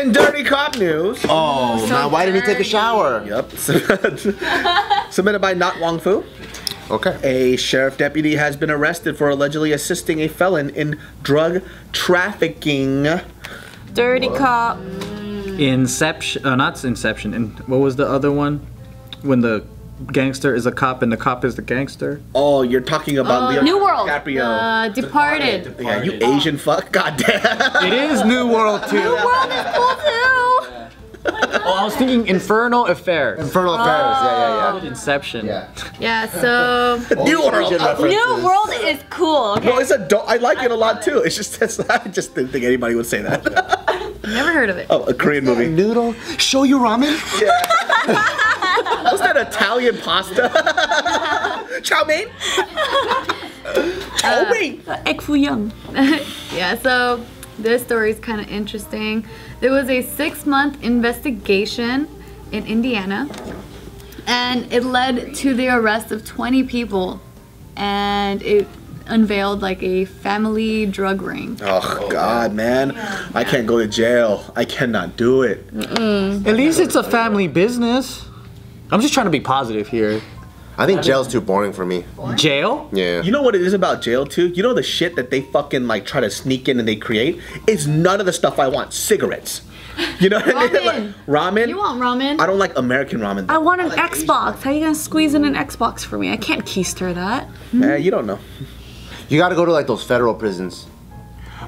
In dirty cop news. Oh, so man, why didn't he take a shower? Yep. Submitted by Not Wong Fu. Okay. A sheriff deputy has been arrested for allegedly assisting a felon in drug trafficking. Dirty cop. Inception, not Inception. And what was the other one? When the gangster is a cop and the cop is the gangster. Oh, you're talking about Leo New World. DiCaprio. Departed. Yeah, you Asian fuck. Goddamn. It is New World too. New World is cool too. Oh, I was thinking Infernal Affairs. Infernal Affairs. Yeah. Inception. Yeah. So New World. New World is cool. Okay. No, it's I like it a lot too. It's just I just didn't think anybody would say that. Never heard of it. Oh, a Korean movie. Noodle. Show you ramen. Yeah. What's that Italian pasta? Chow mein. Chow mein. Egg foo young. Yeah. So this story is kind of interesting. There was a 6-month investigation in Indiana, and it led to the arrest of 20 people, and it unveiled like a family drug ring. Oh God, man. Yeah. I can't go to jail. I cannot do it. At least it's a family business. I'm just trying to be positive here. I think jail's too boring for me. Jail? Yeah. You know what it is about jail too? You know the shit that they fucking like try to sneak in and they create? It's none of the stuff I want. Cigarettes. You know what I mean? Like, ramen. You want ramen? I don't like American ramen. I want an Xbox. How are you gonna squeeze in an Xbox for me? I can't keister that. You don't know. You gotta go to like those federal prisons.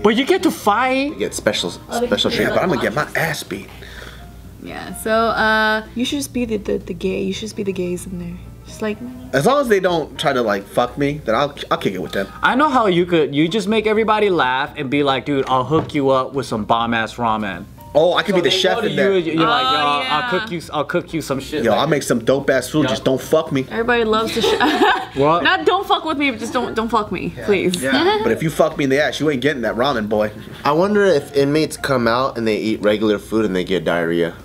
But you get to fight. You get special Yeah, treatment. but I'm gonna get my ass beat. Yeah, so you should just be the gay. You should just be the gays in there. Just like, as long as they don't try to like fuck me, then I'll kick it with them. I know how you just make everybody laugh and be like, dude, I'll hook you up with some bomb ass ramen. Oh, I could be the chef in there. You're like, yo, I'll cook you some shit. Yo, I'll make some dope ass food. Just don't fuck me. everybody loves to What? Not don't fuck with me, but just don't fuck me, please. Yeah. But if you fuck me in the ass, you ain't getting that ramen, boy. I wonder if inmates come out and they eat regular food and they get diarrhea.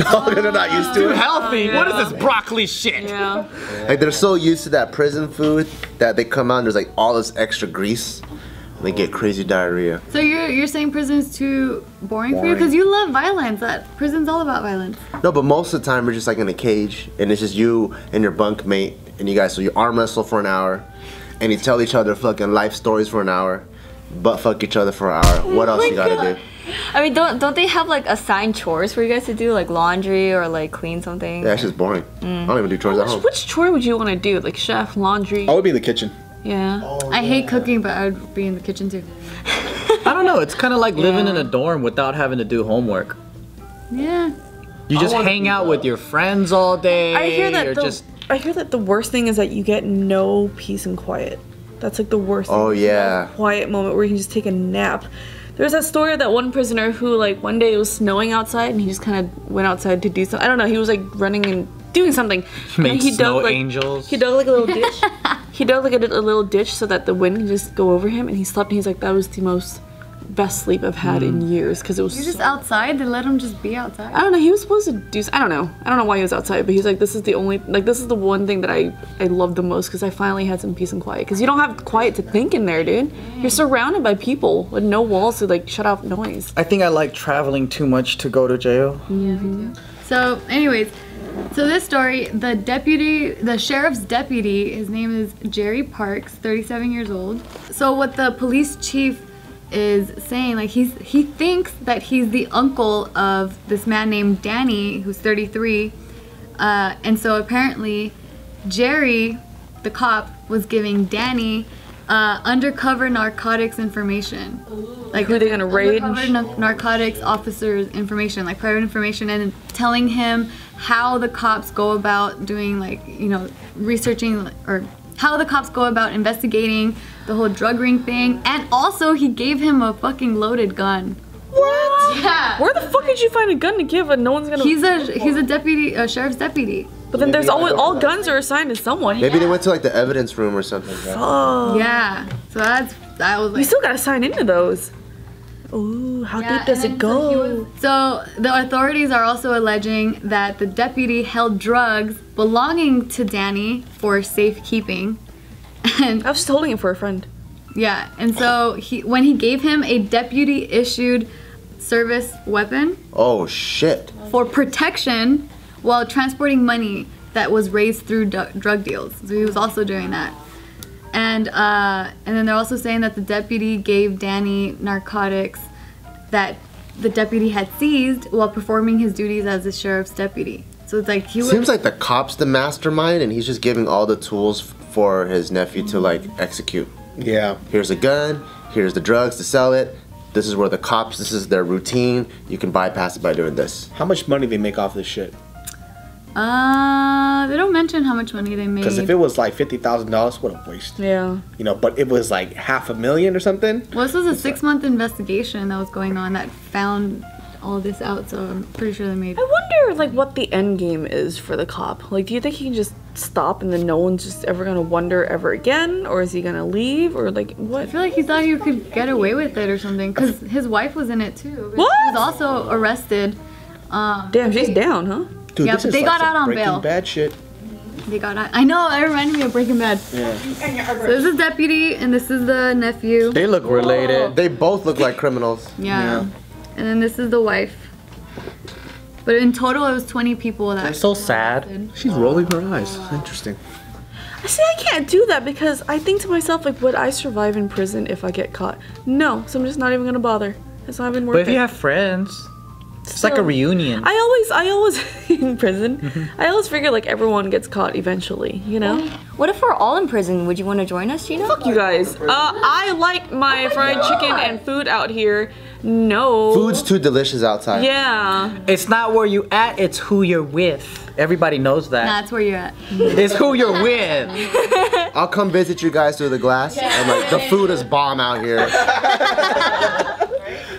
Oh, they're not used to Too it. healthy. What is this broccoli shit? Yeah. Like they're so used to that prison food that they come out and there's like all this extra grease and they get crazy diarrhea. So you're saying prison is too boring for you? Because you love violence. That prison's all about violence. No, but most of the time we're just like in a cage and it's just you and your bunkmate and you guys, so you arm wrestle for an hour and you tell each other fucking life stories for an hour, butt fuck each other for an hour. What else you gotta do? I mean, don't they have like assigned chores for you guys to do, like laundry or like clean something? Yeah, it's just boring. I don't even do chores at home. Which chore would you want to do? Like chef, laundry? I would be in the kitchen. Yeah. I hate cooking, but I would be in the kitchen too. I don't know. It's kind of like living in a dorm without having to do homework. Yeah. You just hang out with your friends all day. I hear that or I hear that the worst thing is that you get no peace and quiet. That's like the worst thing. Oh yeah. Quiet moment where you can just take a nap. There's that story of that one prisoner who, like, one day it was snowing outside and he just kind of went outside to do something. I don't know, he was like running and doing something. Made he snow dug, like, angels. He dug like a little ditch. He dug like a little ditch so that the wind could just go over him, and he slept and he's like, that was the most best sleep I've had in years because it was You're just outside? They let him just be outside? I don't know, he was supposed to do, I don't know why he was outside, but he's like, this is the one thing that I love the most because I finally had some peace and quiet, because you don't have quiet to think in there, dude. You're surrounded by people with no walls to like shut off noise. I think I like traveling too much to go to jail. So anyways, so this story, the sheriff's deputy, his name is Jerry Parks, 37 years old. So what the police chief is saying, like, he thinks that he's the uncle of this man named Danny, who's 33, and so apparently Jerry, the cop, was giving Danny undercover narcotics information. Like, who are they gonna raid? Undercover narcotics officers information, like private information, and telling him how the cops go about doing, like, you know, researching, or how the cops go about investigating the whole drug ring thing. And also he gave him a fucking loaded gun. What? Yeah. Where the fuck did you find a gun to give and no one's gonna... He's a deputy, a sheriff's deputy. But then there's always, all guns are assigned to someone. Maybe they went to like the evidence room or something. Oh. Yeah. So that was like... You still gotta sign into those. Ooh, how deep does it go? So the authorities are also alleging that the deputy held drugs belonging to Danny for safekeeping. And I was just holding it for a friend. yeah, and so when he gave him a deputy issued service weapon Oh shit. for protection while transporting money that was raised through drug deals. So he was also doing that. And then they're also saying that the deputy gave Danny narcotics that the deputy had seized while performing his duties as the sheriff's deputy. So it's like he Seems like the cop's the mastermind, and he's just giving all the tools for his nephew to like execute. Yeah. Here's a gun. Here's the drugs to sell it. This is where the cops. This is their routine. You can bypass it by doing this. How much money they make off this shit? they don't mention how much money they made. Because if it was like $50,000, what a waste. Yeah. You know, but it was like $500,000 or something. Well, this was a 6-month investigation that was going on that found all this out, so I'm pretty sure they made. I wonder, like, what the end game is for the cop. Like, do you think he can just stop and then no one's just ever gonna wonder ever again, or is he gonna leave, or like what? I feel like he thought he could get away with it or something, because his wife was in it too. What? She was also arrested. Damn, she's down, huh? Dude, Yeah, this but is they like got some out on Breaking bail. Bad shit. They got out. I know, it reminded me of Breaking Bad. Yeah. So this is deputy, and this is the nephew. They look related. They both look like criminals. Yeah. And then this is the wife. But in total, it was 20 people that. It's so sad. arrested. She's rolling her eyes. Interesting. See, I can't do that because I think to myself, like, would I survive in prison if I get caught? No, so I'm just not even gonna bother. It's not even worth But it. if you have friends, it's like a Still. reunion. I always in prison. I always figure like everyone gets caught eventually, you know? What if we're all in prison? Would you want to join us, Gina? Fuck you guys. I like my fried chicken and food out here. No. Food's too delicious outside. Yeah. It's not where you at, it's who you're with. Everybody knows that. That's where you're at. It's who you're with. I'll come visit you guys through the glass, and like the food is bomb out here.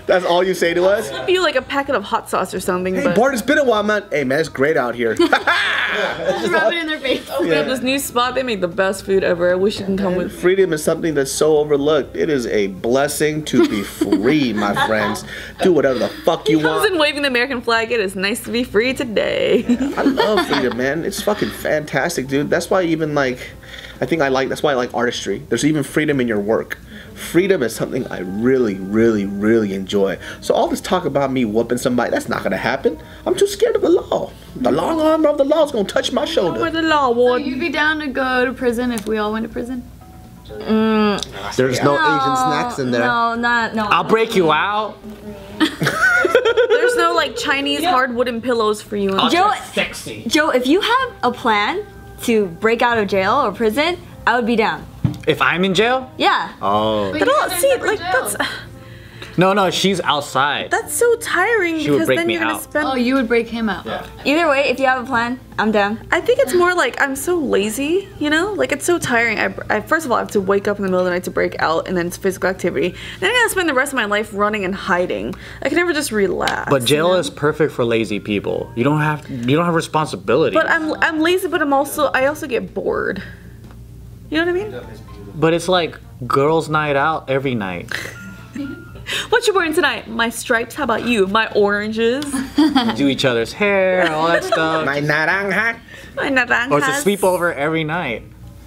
That's all you say to us? Feel like a packet of hot sauce or something, Hey, but Bart, it's been a while, man. Hey, man, it's great out here. Just rub it in their face. we have this new spot. They make the best food ever. I wish you can come with. Freedom is something that's so overlooked. It is a blessing to be free, my friends. Do whatever the fuck you Comes in want. waving the American flag. It is nice to be free today. I love freedom, man. It's fucking fantastic, dude. That's why even like, that's why I like artistry. There's even freedom in your work. Freedom is something I really, really, really enjoy. So all this talk about me whooping somebody, that's not gonna happen. I'm too scared of the law. The long arm of the law is gonna touch my Where shoulder. the law So ward. you'd be down to go to prison if we all went to prison? There's no Asian snacks in there. No, no. I'll break you out. There's no like Chinese hard wooden pillows for you. Joe, Sexy. Joe, if you have a plan to break out of jail or prison, I would be down. If I'm in jail? Yeah. Oh. But all, see, like No, she's outside. that's so tiring She would because break then me you're gonna out. spend. Oh, you would break him out. Either way, if you have a plan, I'm down. I think it's more like I'm so lazy, you know? Like it's so tiring. I first of all I have to wake up in the middle of the night to break out, and then it's physical activity. Then I gotta spend the rest of my life running and hiding. I can never just relax. But jail you know? is perfect for lazy people. You don't have responsibility. But I'm lazy, but I also get bored. You know what I mean? But it's like girls' night out every night. What you wearing tonight? My stripes. How about you? My oranges. Do each other's hair, all that stuff. My naranja. My naranjas. Or it's a sleepover every night.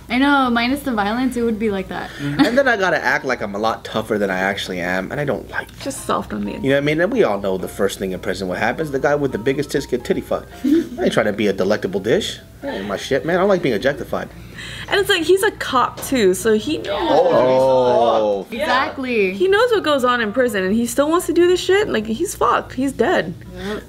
I know, minus the violence, it would be like that. And then I gotta act like I'm a lot tougher than I actually am, and I don't like it. Just soft on me. You know what I mean? And we all know the first thing in prison what happens. The guy with the biggest tits get titty fucked. I ain't trying to be a delectable dish. That ain't my shit, man. I don't like being objectified. And it's like he's a cop too, so he knows. Oh. Exactly. He knows what goes on in prison, and he still wants to do this shit. Like he's fucked. He's dead.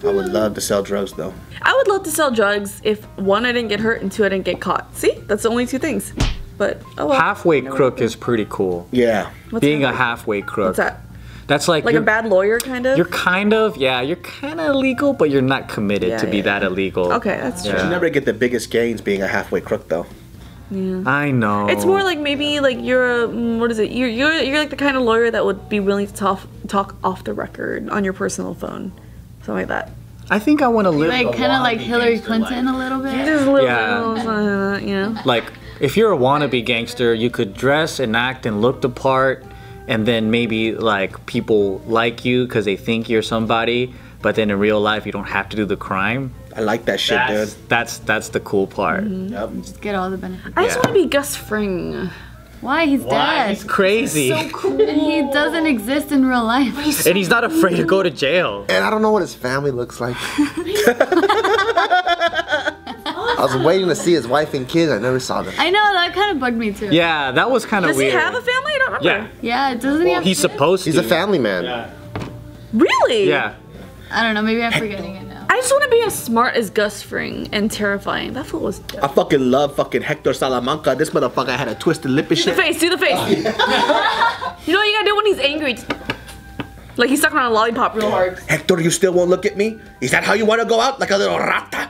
I would love to sell drugs, though. I would love to sell drugs if one, I didn't get hurt, and two, I didn't get caught. See, that's the only two things. But oh well. Halfway crook is pretty cool. Yeah. What's Being that? a halfway crook. What's that? That's like Like you're, a bad lawyer, kind of. you're kind of illegal, but you're not committed Yeah, to be yeah, that yeah. illegal. Okay, that's true. You Yeah. never get the biggest gains being a halfway crook, though. I know. It's more like maybe like you're a what is it? You're like the kind of lawyer that would be willing to talk off the record on your personal phone, something like that. I think I want to live. Like, kind of like Hillary Clinton a little bit. Just a little Yeah. you know. Like, if you're a wannabe gangster, you could dress and act and look the part, and then maybe like people like you because they think you're somebody. But then in real life, you don't have to do the crime. I like that shit, dude. That's the cool part. Yep. Just get all the benefits. I just Yeah. want to be Gus Fring. Why? He's dead. He's crazy. So cool. And he doesn't exist in real life. And he's not afraid to go to jail. And I don't know what his family looks like. I was waiting to see his wife and kids. I never saw them. I know, that kind of bugged me too. Yeah, that was kind of Does weird. he have a family? I don't remember. Yeah. Yeah, doesn't he have He's kids? supposed to. He's a family man. Yeah. Really? Yeah. I don't know, maybe I'm forgetting it now. I just want to be as smart as Gus Fring and terrifying. That fool was dead. I fucking love fucking Hector Salamanca. This motherfucker had a twisted lip and Do the shit. face, do the face. You know what you gotta do when he's angry? Just- Like he's sucking on a lollipop real hard. Hector, you still won't look at me? Is that how you want to go out? Like a little rata?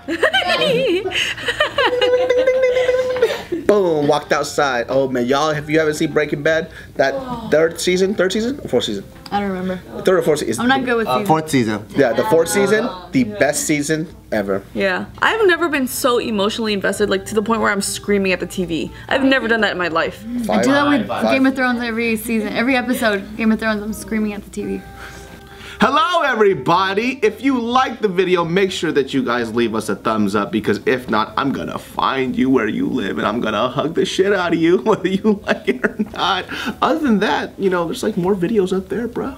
Boom, walked outside. Oh man, y'all, if you haven't seen Breaking Bad, that third season or fourth season? I don't remember. Third or fourth season. I'm not good with these. Fourth season. Yeah, the fourth season, the best season ever. Yeah. I've never been so emotionally invested, like to the point where I'm screaming at the TV. I've never done that in my life. I do that with Five. Game of Thrones every season. Every episode, Game of Thrones, I'm screaming at the TV. Hello everybody! If you like the video, make sure that you guys leave us a thumbs up, because if not, I'm gonna find you where you live and I'm gonna hug the shit out of you, whether you like it or not. Other than that, you know, there's like more videos up there, bro.